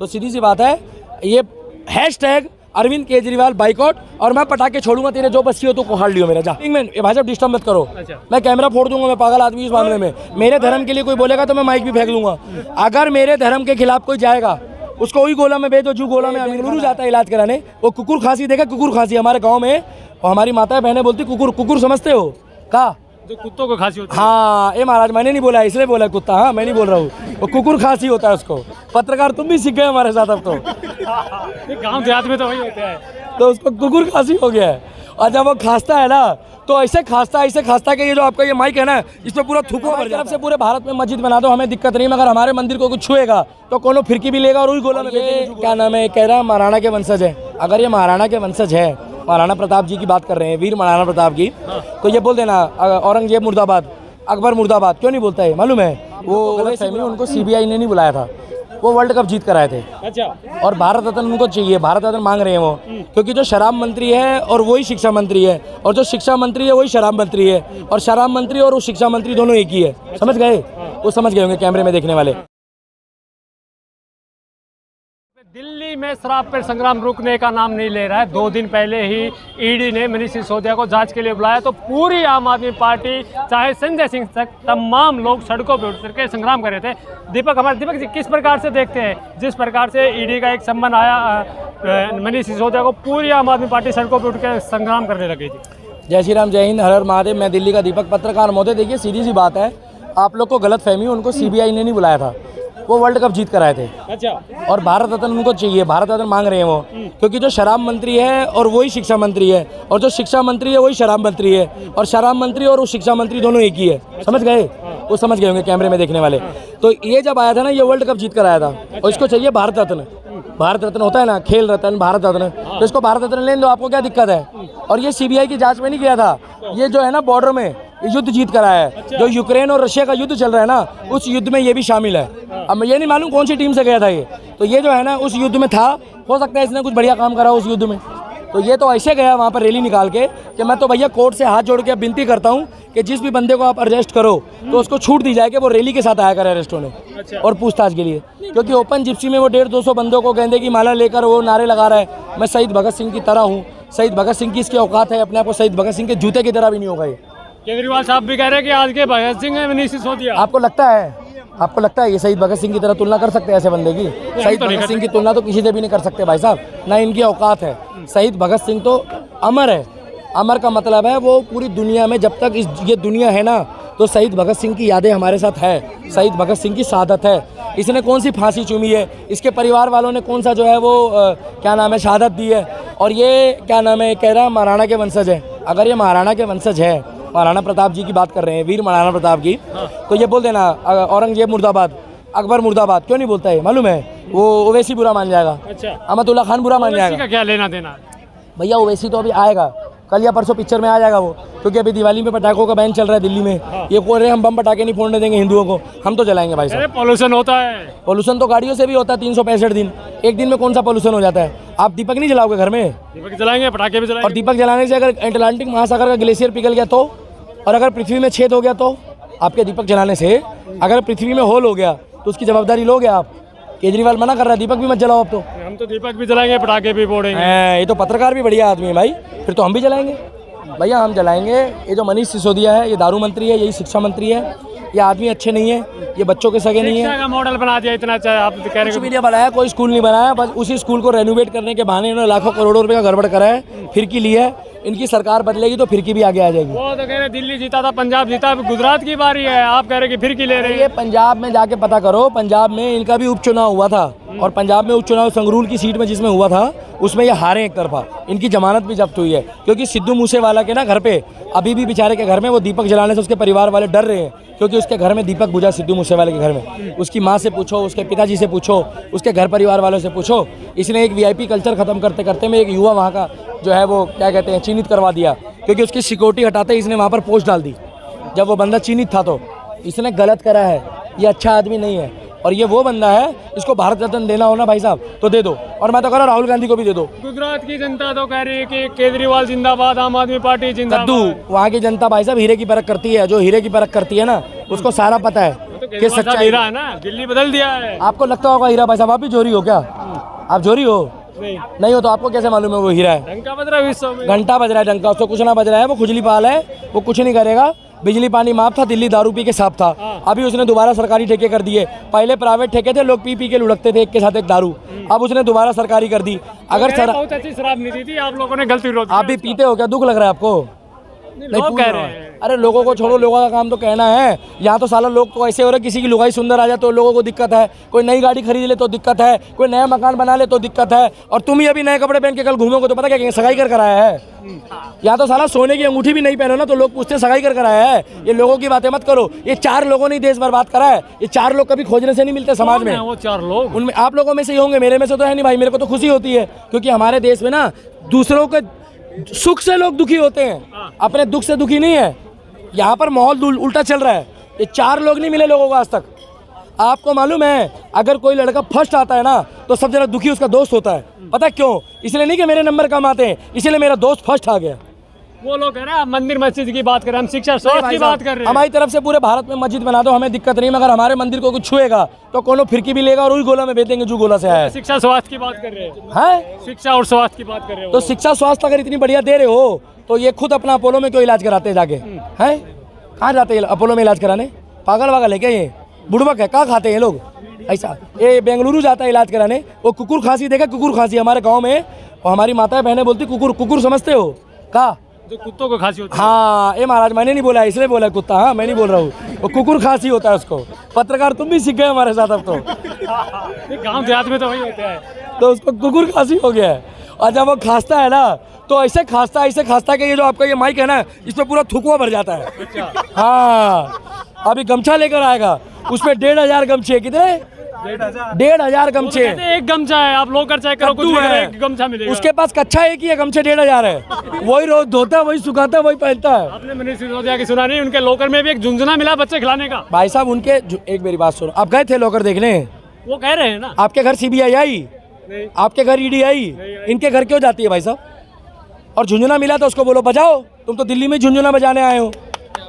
तो सीधी सी बात है, ये हैशटैग अरविंद केजरीवाल बाइकआउट, और मैं पटाखे छोड़ूंगा, तेरे जो बच्ची हो तो कोहाड़ लियो मेरा, जा। ये भाई साहब डिस्टर्ब मत करो, मैं कैमरा फोड़ दूंगा, मैं पागल आदमी इस मामले में। मेरे धर्म के लिए कोई बोलेगा तो मैं माइक भी फेंक लूंगा। अगर मेरे धर्म के खिलाफ कोई जाएगा उसको वही गोला में भेजो, जो गोला में बेंगलुरु जाता है इलाज कराने। वो कुकुर खांसी देखा, कुकुर खांसी हमारे गाँव में, और हमारी माता बहनें बोलती कुकुर, कुकुर समझते हो का, जो कुत्तों को खांसी होती है। हाँ ये महाराज मैंने नहीं बोला, इसलिए बोला कुत्ता, हाँ मैं नहीं बोल रहा हूँ, वो कुकुर खांसी होता है उसको। पत्रकार तुम भी सीख गए हमारे साथ अब तो। गाँव देहात में तो वही होता है, तो उसको कुकुर खांसी हो गया है। और जब वो खांसता है ना तो ऐसे खांसता कि ये जो आपका ये माइक है ना, इस पर पूरा थूको भर जाए। से पूरे भारत में मस्जिद बना दो, हमें दिक्कत नहीं, मगर हमारे मंदिर को कुछ छुएगा तो कोनो फिरकी भी लेगा और वही गोला में। ये क्या नाम है, कह रहा महाराणा के वंशज है। अगर ये महाराणा के वंशज है, महाराणा प्रताप जी की बात कर रहे हैं, वीर महाराणा प्रताप की, तो ये बोल देना औरंगजेब मुर्दाबाद, अकबर मुर्दाबाद, क्यों नहीं बोलता है मालूम है? वो गलत फहमी, उनको सीबीआई ने नहीं बुलाया था, वो वर्ल्ड कप जीत कर आए थे। अच्छा। और भारत रत्न उनको चाहिए, भारत रत्न मांग रहे हैं वो, क्योंकि जो शराब मंत्री है और वही शिक्षा मंत्री है, और जो शिक्षा मंत्री है वही शराब मंत्री है, और शराब मंत्री और वो शिक्षा मंत्री दोनों एक ही है। समझ गए? वो समझ गए होंगे कैमरे में देखने वाले। दिल्ली में शराब पर संग्राम रुकने का नाम नहीं ले रहा है। 2 दिन पहले ही ईडी ने मनीष सिसोदिया को जांच के लिए बुलाया, तो पूरी आम आदमी पार्टी चाहे संजय सिंह तक तमाम लोग सड़कों पर उठ करके संग्राम कर रहे थे। दीपक जी किस प्रकार से देखते हैं, जिस प्रकार से ईडी का एक सम्मन आया मनीष सिसोदिया को, पूरी आम आदमी पार्टी सड़कों पर उठ कर संग्राम करने लगी थी। जय श्री राम, जय हिंद, हर हर महादेव। मैं दिल्ली का दीपक पत्रकार महोदय। देखिए सीधी सी बात है, आप लोग को गलत फहमी, उनको सीबीआई ने नहीं बुलाया था, वो वर्ल्ड कप जीत कर आए थे। अच्छा। और भारत रत्न उनको चाहिए, भारत रत्न मांग रहे हैं वो, क्योंकि जो शराब मंत्री है और वही शिक्षा मंत्री है, और जो शिक्षा मंत्री है वही शराब मंत्री है, और शराब मंत्री और वो शिक्षा मंत्री दोनों एक ही है। समझ गए? वो समझ गए होंगे कैमरे में देखने वाले। तो ये जब आया था ना, ये वर्ल्ड कप जीत कर आया था, और इसको चाहिए भारत रत्न। भारत रत्न होता है ना, खेल रत्न, भारत रत्न, तो इसको भारत रत्न लेने दो, आपको क्या दिक्कत है? और ये सीबीआई की जांच में नहीं किया था, ये जो है ना बॉर्डर में युद्ध जीत कर आया है। जो यूक्रेन और रशिया का युद्ध चल रहा है ना, उस युद्ध में ये भी शामिल है। अब ये नहीं मालूम कौन सी टीम से गया था ये, तो ये जो है ना उस युद्ध में था, हो सकता है इसने कुछ बढ़िया काम करा उस युद्ध में। तो ये तो ऐसे गया वहाँ पर रैली निकाल के कि मैं तो भैया कोर्ट से हाथ जोड़ के विनती करता हूँ कि जिस भी बंदे को आप अरेस्ट करो तो उसको छूट दी जाए कि वो रैली के साथ आया करे अरेस्ट होने। अच्छा। और पूछताछ के लिए, क्योंकि ओपन जिप्सी में वो 150-200 बंदों को गेंदे की माला लेकर वो नारे लगा रहा है, मैं शहीद भगत सिंह की तरह हूँ। शहीद भगत सिंह की इसकी औकात है, अपने आप को शहीद भगत सिंह के जूते की तरह भी नहीं होगा ये। केजरीवाल साहब भी कह रहे हैं कि आज के भगत सिंह है मनीष सिसोदिया। आपको लगता है ये शहीद भगत सिंह की तरह तुलना कर सकते हैं ऐसे बंदे की? शहीद भगत सिंह की तुलना तो किसी से भी नहीं कर सकते भाई साहब, ना इनकी औकात है। शहीद भगत सिंह तो अमर है। अमर का मतलब है वो पूरी दुनिया में, जब तक ये दुनिया है ना, तो शहीद भगत सिंह की यादें हमारे साथ है। शहीद भगत सिंह की शहादत है। इसने कौन सी फांसी चूमी है, इसके परिवार वालों ने कौन सा जो है वो क्या नाम है शहादत दी है। और ये क्या नाम है, कह रहा महाराणा के वंशज है। अगर ये महाराणा के वंशज है, महाराणा प्रताप जी की बात कर रहे हैं, वीर महाराणा प्रताप की, तो ये बोल देना औरंगजेब मुर्दाबाद, अकबर मुर्दाबाद, क्यों नहीं बोलता है मालूम है? वो ओवैसी बुरा मान जाएगा। अच्छा। अहमदुल्ला खान बुरा मान जाएगा। क्या लेना देना भैया ओवैसी तो अभी आएगा, कल या परसों पिक्चर में आ जाएगा वो, क्योंकि अभी दिवाली में पटाखों का बैन चल रहा है दिल्ली में। ये बोल रहे हैं हम बम पटाखे नहीं फोड़ने देंगे हिंदुओं को, हम तो जलाएंगे भाई साहब। पॉल्यूशन होता है। पॉल्यूशन तो गाड़ियों से भी होता है 365 दिन, एक दिन में कौन सा पॉल्यूशन हो जाता है? आप दीपक नहीं जलाओगे घर में? दीपक जलाएंगे, पटाखे भी जलाएंगे। और दीपक जलाने से अगर अटलांटिक महासागर का ग्लेशियर पिघल गया तो, और अगर पृथ्वी में छेद हो गया तो, आपके दीपक जलाने से अगर पृथ्वी में होल हो गया तो उसकी जवाबदारी लोगे आप? केजरीवाल मना कर रहा है, दीपक भी मत जलाओ अब तो। हम तो दीपक भी जलाएंगे, पटाखे भी फोड़ेंगे। ये तो पत्रकार भी बढ़िया आदमी है भाई, फिर तो हम भी जलाएंगे भैया, हम जलाएंगे। ये जो मनीष सिसोदिया है, ये दारू मंत्री है, यही शिक्षा मंत्री है, ये आदमी अच्छे नहीं है, ये बच्चों के सगे नहीं है। का मॉडल बना दिया इतना अच्छा, आप कह रहे कुछ भी नहीं बनाया, कोई स्कूल नहीं बनाया, बस उसी स्कूल को रेनोवेट करने के बहाने इन्होंने लाखों करोड़ों रुपए का गड़बड़ करा है, फिरकी ली है। इनकी सरकार बदलेगी तो फिरकी भी आगे आ जाएगी। वो तो कह रहे दिल्ली जीता था, पंजाब जीता, अब गुजरात की बारी है, आप कह रहे कि फिरकी ले रहे हैं। ये पंजाब में जाके पता करो, पंजाब में इनका भी उपचुनाव हुआ था, और पंजाब में उपचुनाव संगरूर की सीट में जिसमें हुआ था उसमें ये हारे एक तरफा। इनकी जमानत भी जब्त हुई है, क्योंकि सिद्धू मूसेवाला के ना घर पे अभी भी बेचारे के घर में वो दीपक जलाने से उसके परिवार वाले डर रहे हैं, क्योंकि उसके घर में दीपक बुझा सिद्धू मूसेवाले के घर में। उसकी माँ से पूछो, उसके पिताजी से पूछो, उसके घर परिवार वालों से पूछो। इसने एक वीआईपी कल्चर खत्म करते करते में एक युवा वहाँ का जो है वो क्या कहते हैं चिन्हित करवा दिया, क्योंकि उसकी सिक्योरिटी हटाते ही इसने वहाँ पर पोस्ट डाल दी जब वो बंदा चिन्हित था। तो इसने गलत करा है, ये अच्छा आदमी नहीं है, और ये वो बंदा है, इसको भारत रत्न देना हो ना भाई साहब तो दे दो, और मैं तो कह रहा हूँ राहुल गांधी को भी दे दो। गुजरात की जनता तो कह रही है कि केजरीवाल जिंदाबाद, आम आदमी पार्टी जिंदाबाद। कद्दू, वहाँ की जनता भाई साहब हीरे की परख करती है, जो हीरे की परख करती है ना उसको सारा पता है। तो केजरीवाल साहब हीरा है ना, दिल्ली बदल दिया है। आपको लगता होगा हीरा भाई साहब, आप भी चोरी हो क्या? आप चोरी हो? नहीं हो तो आपको कैसे मालूम है वो हीरा है? डंका बज रहा है विश्व में, घंटा बज रहा है डंका, उसको कुछ ना बज रहा है, वो खुजली पाल है, वो कुछ नहीं करेगा। बिजली पानी माफ था, दिल्ली दारू पी के साफ था। अभी उसने दोबारा सरकारी ठेके कर दिए। पहले प्राइवेट ठेके थे, लोग पी पी के लुढ़कते थे एक के साथ एक दारू। अब उसने दोबारा सरकारी कर दी। अगर सर बहुत अच्छी शराब नहीं थी, आप लोगों ने गलती विरोध आप भी पीते हो क्या? दुख लग रहा है आपको? लोग कह रहे हैं। अरे लोगों को छोड़ो, लोगों का काम तो कहना है। यहाँ तो साला लोग तो ऐसे हो रहे, किसी की लुगाई सुंदर आ जाए तो लोगों को दिक्कत है, कोई नई गाड़ी खरीद ले तो दिक्कत है, कोई नया मकान बना ले तो दिक्कत है। और तुम ही अभी नए कपड़े पहन के कल घूमोगे तो पता क्या सगाई कर कराया है। यहाँ तो साला सोने की अंगूठी भी नहीं पहनो ना तो लोग पूछते सगाई कर कराया है। ये लोगों की बातें मत करो। ये 4 लोगों ने देश बर्बाद करा है। ये 4 लोग कभी खोजने से नहीं मिलते समाज में। वो 4 लोग उनमें आप लोगों में से ही होंगे, मेरे में से तो है नहीं भाई। मेरे को तो खुशी होती है क्योंकि हमारे देश में ना दूसरों के सुख से लोग दुखी होते हैं, अपने दुख से दुखी नहीं है। यहाँ पर माहौल उल्टा चल रहा है। ये 4 लोग नहीं मिले लोगों को आज तक। आपको मालूम है अगर कोई लड़का फर्स्ट आता है ना तो सब जरा दुखी उसका दोस्त होता है। पता क्यों? इसलिए नहीं कि मेरे नंबर कम आते हैं, इसलिए मेरा दोस्त फर्स्ट आ गया। वो लोग कह रहे हैं मंदिर मस्जिद की बात कर रहे हैं, हम शिक्षा स्वास्थ्य की बात कर रहे हैं। हमारी तरफ से पूरे भारत में मस्जिद बना दो, हमें दिक्कत नहीं। मगर हमारे मंदिर को कुछ छुएगा तो कोनो फिरकी भी लेगा और वही गोला में बेच देंगे जो गोला से आया है। शिक्षा स्वास्थ्य की बात कर रहे हैं, शिक्षा और स्वास्थ्य की बात कर रहे हो। तो शिक्षा स्वास्थ्य अगर इतनी बढ़िया दे रहे हो तो ये खुद अपना अपोलो में क्यों इलाज कराते हैं जाके? हैं कहाँ जाते हैं अपोलो में इलाज कराने? पागल वागल है क्या ये? बुड़बक है? कहाँ खाते हैं लोग ऐसा? ये बेंगलुरु जाता है इलाज कराने। वो कुकुर खांसी देखा? कुकुर खांसी हमारे गाँव में और हमारी माताएं बहनें बोलती कुकुर कुकुर समझते हो का? जो कुत्तों को खांसी होती है। हाँ ये महाराज मैंने नहीं बोला, इसलिए बोला कुत्ता। हाँ मैं नहीं बोल रहा हूँ, वो कुकुर खांसी होता है उसको। पत्रकार तुम भी सीख गए हमारे साथ अब तो। गाँव देहात में तो वही होता है। तो उसको कुकुर खांसी हो गया है और जब वो खांसता है ना तो ऐसे खांसता है कि ये जो आपका ये माइक है ना इसमें पूरा थुकवा भर जाता है। हाँ अभी गमछा लेकर आएगा, उसमें 1500 गमछे। कितने? 1500 गमछे। एक गमछा है, आप लोकर चेक करो, कुछ भी करो, एक गमछा मिलेगा। उसके पास कच्चा एक ही है, गमछे 1500 है। वही रोज धोता है, वही सुखाता है, वही पहनता है। आपने मनीष सिसोदिया की सुना नहीं? उनके लोकर में भी एक झुंझुना मिला बच्चे खिलाने का। भाई साहब उनके एक मेरी बात सुनो, आप गए थे लोकर देखने? वो कह रहे हैं ना। आपके घर CBI आई? आपके घर ED आई? इनके घर क्यों जाती है भाई साहब? और झुंझुना मिला तो उसको बोलो बजाओ। तुम तो दिल्ली में झुंझुना बजाने आए हो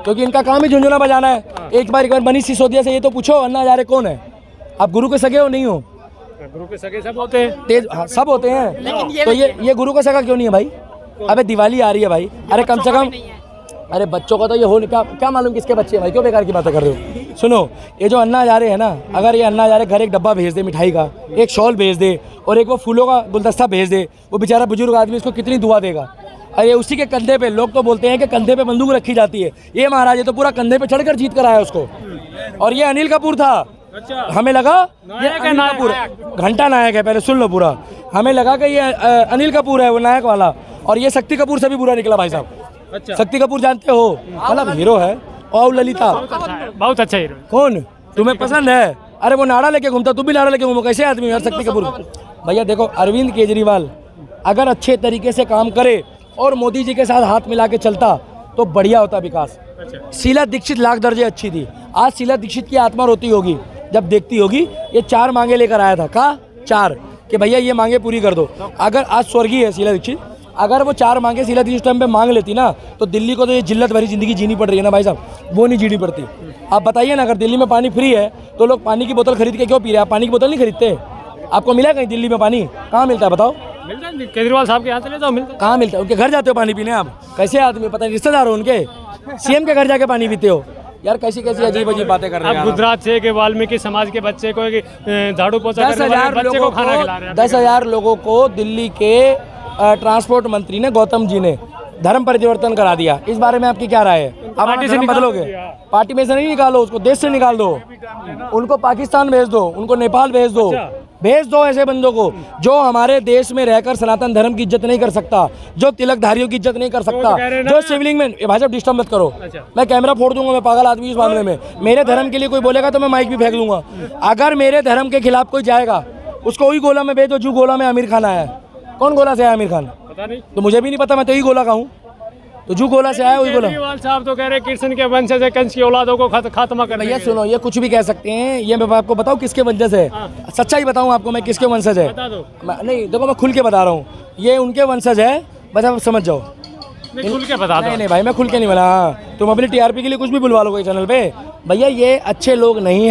क्योंकि इनका काम ही झुंझुना बजाना है। एक बार मनीष सिसोदिया से ये तो पूछो अन्ना हजारे कौन है? आप गुरु के सगे हो नहीं हो? गुरु के सगे सब होते हैं, तेज हाँ, सब होते हैं। तो ये गुरु का सगा क्यों नहीं है भाई? अबे दिवाली आ रही है भाई, अरे कम से कम अरे बच्चों का तो ये हो नहीं, क्या मालूम किसके बच्चे हैं भाई? क्यों बेकार की बातें कर रहे हो? सुनो ये जो अन्ना हजारे है ना, अगर ये अन्ना हजारे घर एक डब्बा भेज दे मिठाई का, एक शॉल भेज दे और एक वो फूलों का गुलदस्ता भेज दे, वो बेचारा बुजुर्ग आदमी इसको कितनी दुआ देगा। अरे उसी के कंधे पे, लोग तो बोलते हैं कि कंधे पे बंदूक रखी जाती है। ये महाराज ये तो पूरा कंधे पे चढ़कर जीत कर आया उसको। और ये अनिल कपूर था। अच्छा। हमें लगा ये अनिल कपूर घंटा नायक है, पहले सुन लो पूरा। हमें लगा कि ये अनिल कपूर है वो नायक वाला, और ये शक्ति कपूर से भी बुरा निकला भाई साहब। अच्छा। शक्ति कपूर जानते हो, मतलब हीरो है। और ललिता बहुत अच्छा हीरो। कौन तुम्हें पसंद है? अरे वो नाड़ा लेके घूमता, तुम भी नाड़ा लेके घूमो, कैसे आदमी यार? शक्ति कपूर भैया देखो, अरविंद केजरीवाल अगर अच्छे तरीके से काम करे और मोदी जी के साथ हाथ मिला के चलता तो बढ़िया होता विकास। शीला दीक्षित लाख दर्जे अच्छी थी। आज शीला दीक्षित की आत्मा रोती होगी जब देखती होगी ये 4 मांगे लेकर आया था। का 4 कि भैया ये मांगे पूरी कर दो। अगर आज स्वर्गीय है शीला दीक्षित, अगर वो 4 मांगे शीला दीक्षित टाइम पे मांग लेती ना तो दिल्ली को तो ये जिल्लत भरी जिंदगी जीनी पड़ रही है ना भाई साहब, वो नहीं जीनी पड़ती। आप बताइए ना, अगर दिल्ली में पानी फ्री है तो लोग पानी की बोतल खरीद के क्यों पी रहे हैं? आप पानी की बोतल नहीं खरीदते? आपको मिला कहीं दिल्ली में पानी? कहाँ मिलता है बताओ? मिलता है केजरीवाल साहब के यहाँ चले जाओ, मिलता है। कहाँ मिलता है? उनके घर जाते हो पानी पीने आप? कैसे आदमी, पता नहीं रिश्तेदार हो उनके? CM के घर जाके पानी पीते हो यार? कैसी कैसी अजीब अजीब बातें कर रहे हैं आप गुजरात से कि वाल्मीकि समाज के बच्चे को झाड़ू पोछा करने वाले बच्चे को खाना खिला रहे हैं। 10,000 लोगों को दिल्ली के ट्रांसपोर्ट मंत्री ने, गौतम जी ने धर्म परिवर्तन करा दिया। इस बारे में आपकी क्या राय है? आप पार्टी से बदलोगे? पार्टी में से नहीं निकालो उसको, देश से निकाल दो उनको, पाकिस्तान भेज दो उनको, नेपाल भेज दो। भेज दो ऐसे बंदों को जो हमारे देश में रहकर सनातन धर्म की इज्जत नहीं कर सकता, जो तिलकधारियों की इज्जत नहीं कर सकता, जो शिवलिंग में। भाई साहब डिस्टर्ब मत करो, मैं कैमरा फोड़ दूंगा, मैं पागल आदमी इस मामले में। मेरे धर्म के लिए कोई बोलेगा तो मैं माइक भी फेंक दूंगा। अगर मेरे धर्म के खिलाफ कोई जाएगा उसको वही गोला में भेज दो जो गोला में आमिर खान आया है। कौन गोला से आया आमिर खान? पता नहीं, तो मुझे भी नहीं पता, मैं तो यही गोला का हूँ। तो जो गोला से आया वही गोला। केजरीवाल साहब तो कह रहे कृष्ण के वंशज है, कंस की औलादों को खात्मा करने। भैया सुनो, ये कुछ भी कह सकते हैं, ये मैं आपको बताऊं किसके वंशज है? सच्चाई बताऊं आपको मैं किसके वंशज है? बता दो। नहीं देखो मैं खुल के बता रहा हूँ, ये उनके वंशज है, बस आप समझ जाओ। नहीं, खुल के बता दो। नहीं भाई, मैं खुल के नहीं बोला। हाँ, तुम अपनी टीआरपी के लिए कुछ भी बुलवा लो कोई चैनल पे। भैया ये अच्छे लोग नहीं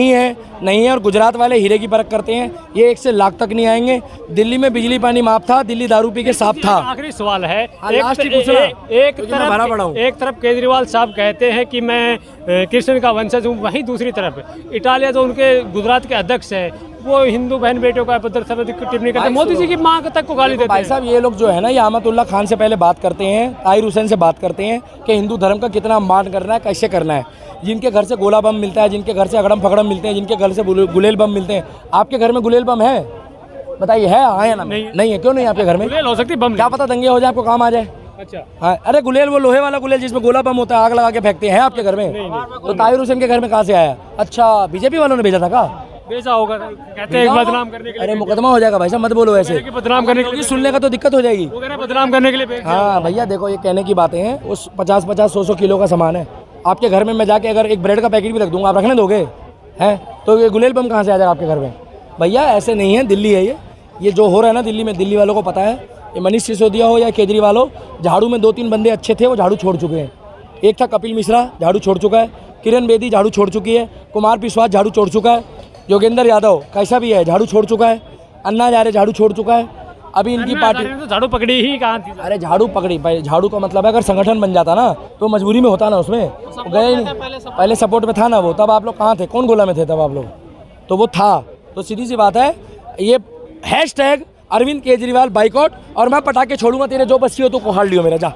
है और गुजरात वाले हीरे की परख करते हैं। ये 1 से लाख तक नहीं आएंगे। दिल्ली में बिजली पानी माफ था, दिल्ली दारू पी के साफ था। आखिरी सवाल है, लास्ट ही पूछना, क्योंकि मैं भरा पड़ा हूँ। एक तरफ केजरीवाल साहब कहते हैं कि मैं कृष्ण का वंशज हूँ, वहीं दूसरी तरफ इटालिया जो उनके गुजरात के अध्यक्ष है वो हिंदू बहन बेटियों का टिप्पणी करते हैं, मोदी जी की माँ तक को गाली देते भाई हैं। साहब ये लोग जो है ना, ये अहमदुल्ला खान से पहले बात करते हैं, ताहिर हुसैन से बात करते हैं कि हिंदू धर्म का कितना मान करना है, कैसे करना है। जिनके घर से गोला बम मिलता है, जिनके घर से अगड़म फगड़म मिलते हैं, जिनके घर से गुलेल बम मिलते हैं, आपके घर में गुलेल बम है? बताइए, है? हाँ या ना? नहीं है। क्यों नहीं आपके घर में? गुलेल हो सकती है, बम क्या पता दंगे हो जाए, आपको काम आ जाए। अच्छा, हाँ, अरे गुलेल वो लोहे वाला गुलेल जिसमें गोला बम होता है, आग लगा के फेंकते हैं आपके घर में? तो ताहिर हुसैन के घर में कहाँ से आया? अच्छा, बीजेपी वालों ने भेजा था क्या? बेचा होगा, कहते हैं बदनाम करने के लिए। अरे मुकदमा हो जाएगा भाई साहब, मत बोलो ऐसे, बदनाम करने के लिए, सुनने का तो दिक्कत हो जाएगी। वो कह रहे हैं बदनाम करने के लिए भेज दिया। हाँ भैया देखो, ये कहने की बातें हैं। उस 50-50, 100-100 किलो का सामान है आपके घर में। मैं जाके अगर एक ब्रेड का पैकेट भी रख दूंगा, आप रखने दोगे? हैं? तो ये गुलेल बम कहाँ से आ जाएगा आपके घर में? भैया ऐसे नहीं है, दिल्ली है ये जो हो रहा है ना दिल्ली में, दिल्ली वालों को पता है। ये मनीष सिसोदिया हो या केजरीवाल हो, झाड़ू में 2-3 बंदे अच्छे थे, वो झाड़ू छोड़ चुके हैं। एक था कपिल मिश्रा, झाड़ू छोड़ चुका है। किरण बेदी झाड़ू छोड़ चुकी है। कुमार बिस्वास झाड़ू छोड़ चुका है। योगेंद्र यादव कैसा भी है, झाड़ू छोड़ चुका है। अन्ना हजारे झाड़ू छोड़ चुका है। अभी इनकी पार्टी तो झाड़ू पकड़ी ही कहाँ थी? अरे झाड़ू पकड़ी, भाई झाड़ू का मतलब है अगर संगठन बन जाता ना तो मजबूरी में होता ना, उसमें वो गए ही नहीं। पहले सपोर्ट में था ना वो, तब आप लोग कहाँ थे? कौन गोला में थे तब आप लोग? तो वो था। तो सीधी सी बात है, ये हैशटैग अरविंद केजरीवाल बाइकआउट, और मैं पटाखे छोड़ूंगा, तेरे जो बस्ती हो तो कोहाड़ लियो मेरा, जा।